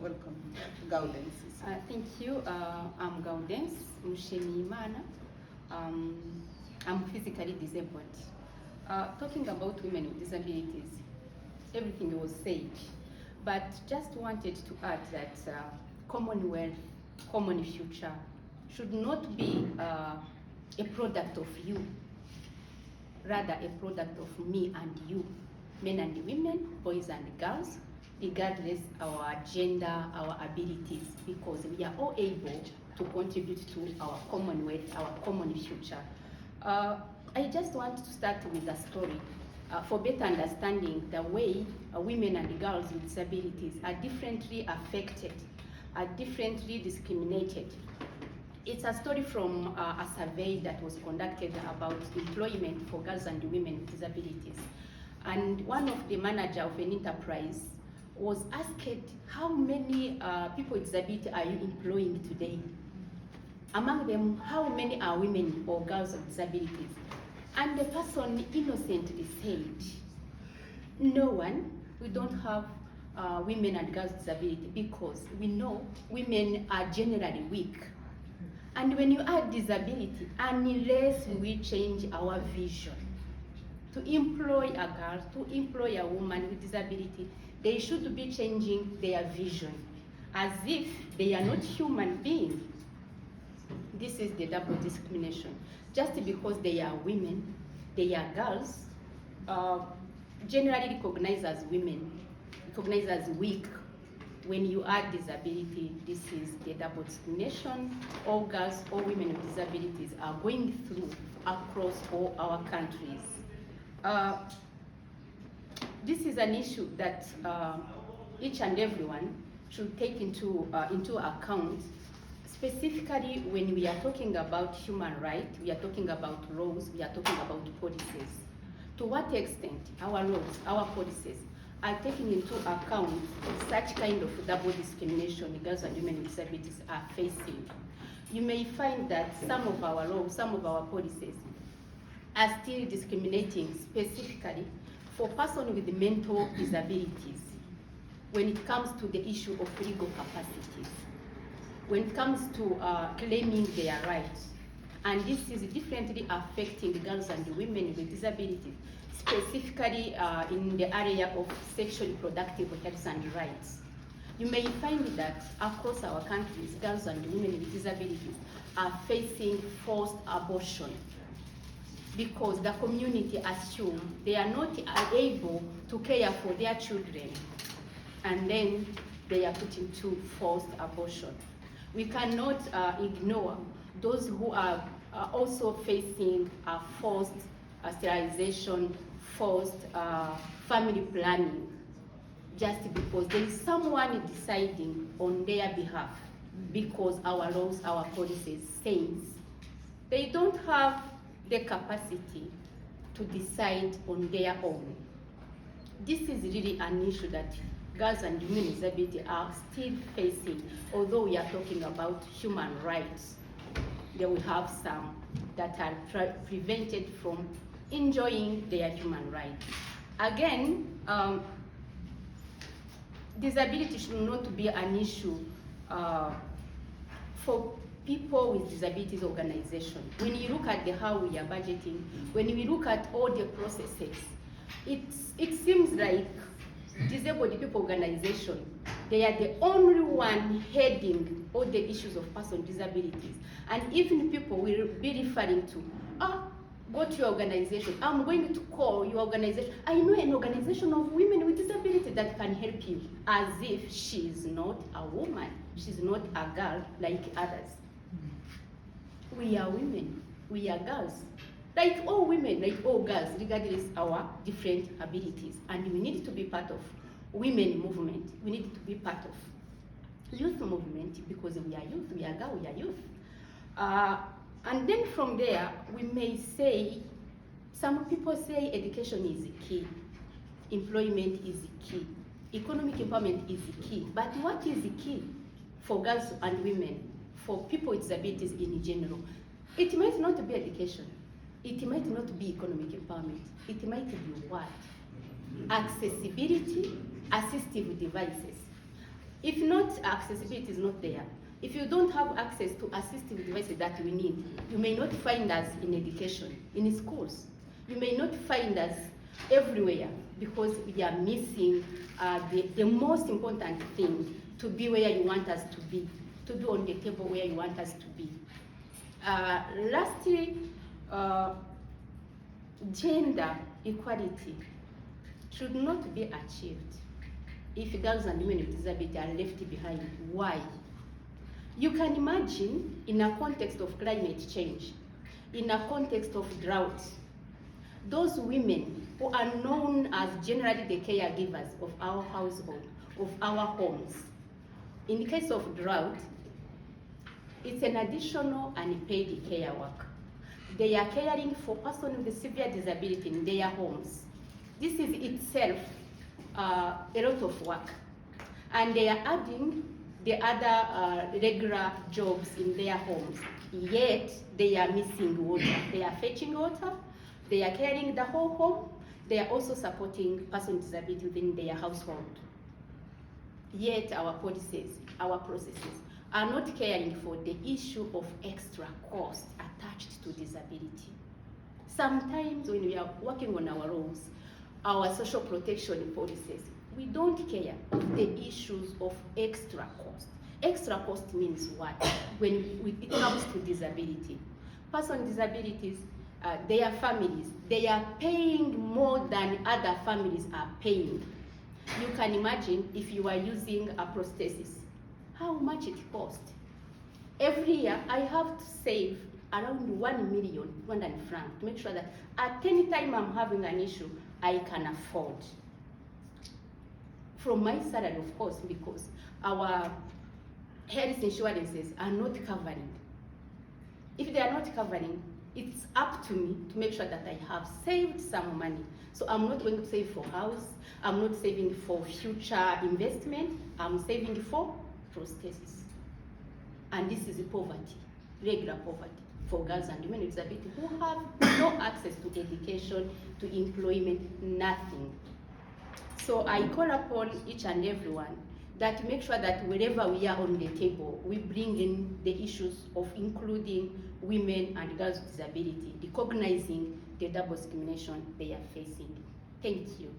welcome, Gaudence. Thank you. I'm Gaudence, Mushimiyimana. I'm physically disabled. Talking about women with disabilities, everything was said, but just wanted to add that Commonwealth, common future should not be a product of you, rather a product of me and you, men and women, boys and girls, regardless our gender, our abilities, because we are all able to contribute to our Commonwealth, our common future. I just want to start with a story for better understanding the way women and girls with disabilities are differently affected, are differently discriminated. It's a story from a survey that was conducted about employment for girls and women with disabilities. And one of the manager of an enterprise was asked, how many people with disability are you employing today? Among them, how many are women or girls with disabilities? And the person innocently said, no one. We don't have women and girls with disability because we know women are generally weak. And when you add disability, unless we change our vision to employ a girl, to employ a woman with disability, they should be changing their vision as if they are not human beings. This is the double discrimination. Just because they are women, they are girls, generally recognized as women, recognized as weak. When you add disability, this is the double discrimination all girls, all women with disabilities are going through across all our countries. This is an issue that each and everyone should take into account, specifically when we are talking about human rights, we are talking about laws, we are talking about policies. To what extent our laws, our policies are taking into account such kind of double discrimination girls and women with disabilities are facing. You may find that some of our laws, some of our policies are still discriminating specifically for persons with mental disabilities when it comes to the issue of legal capacities, when it comes to claiming their rights. And this is differently affecting girls and women with disabilities, specifically in the area of sexual reproductive health and rights. You may find that across our countries, girls and women with disabilities are facing forced abortion because the community assumes they are not able to care for their children, and then they are put into forced abortion. We cannot ignore those who are also facing forced sterilization, forced family planning, just because there is someone deciding on their behalf, because our laws, our policies says they don't have the capacity to decide on their own. This is really an issue that girls and women with disability are still facing, although we are talking about human rights. There we have some that are prevented from enjoying their human rights. Again, disability should not be an issue for people with disabilities organization. When you look at how we are budgeting, when we look at all the processes, it seems like disabled people organization, they are the only one heading all the issues of person with disabilities. And even people will be referring to, go to your organization. I'm going to call your organization. I know an organization of women with disabilities that can help you, as if she is not a woman, she's not a girl like others. We are women, we are girls, like all women, like all girls, regardless our different abilities. And we need to be part of women movement. We need to be part of youth movement because we are youth, we are girls, we are youth. And then from there, we may say, some people say education is key, employment is key, economic empowerment is key. But what is key for girls and women, for people with disabilities in general? It might not be education, it might not be economic empowerment, it might be what? Accessibility, assistive devices. If not, accessibility is not there. If you don't have access to assistive devices that we need, you may not find us in education, in schools. You may not find us everywhere because we are missing the most important thing, to be where you want us to be, to be on the table where you want us to be. Lastly, gender equality should not be achieved if girls and women with disability are left behind. Why? You can imagine, in a context of climate change, in a context of drought, those women who are known as generally the caregivers of our household, of our homes, in the case of drought, it's an additional unpaid care work. They are caring for persons with severe disability in their homes. This is itself a lot of work. And they are adding the other regular jobs in their homes. Yet, they are missing water. They are fetching water, they are carrying the whole home, they are also supporting persons with disability within their household. Yet, our policies, our processes are not caring for the issue of extra cost attached to disability. Sometimes when we are working on our roles, our social protection policies, we don't care of the issues of extra cost. Extra cost means what? When it comes to disability. Persons with disabilities, their families, they are paying more than other families are paying. You can imagine if you are using a prosthesis, how much it costs. Every year, I have to save around 1 million Rwandan francs to make sure that at any time I'm having an issue, I can afford. From my salary, of course, because our health insurances are not covering. If they are not covering, it's up to me to make sure that I have saved some money. So I'm not going to save for house, I'm not saving for future investment, I'm saving for prosthesis. And this is poverty, regular poverty for girls and women with disability who have no access to education, to employment, nothing. So I call upon each and everyone that to make sure that wherever we are on the table, we bring in the issues of including women and girls with disability, recognizing the double discrimination they are facing. Thank you.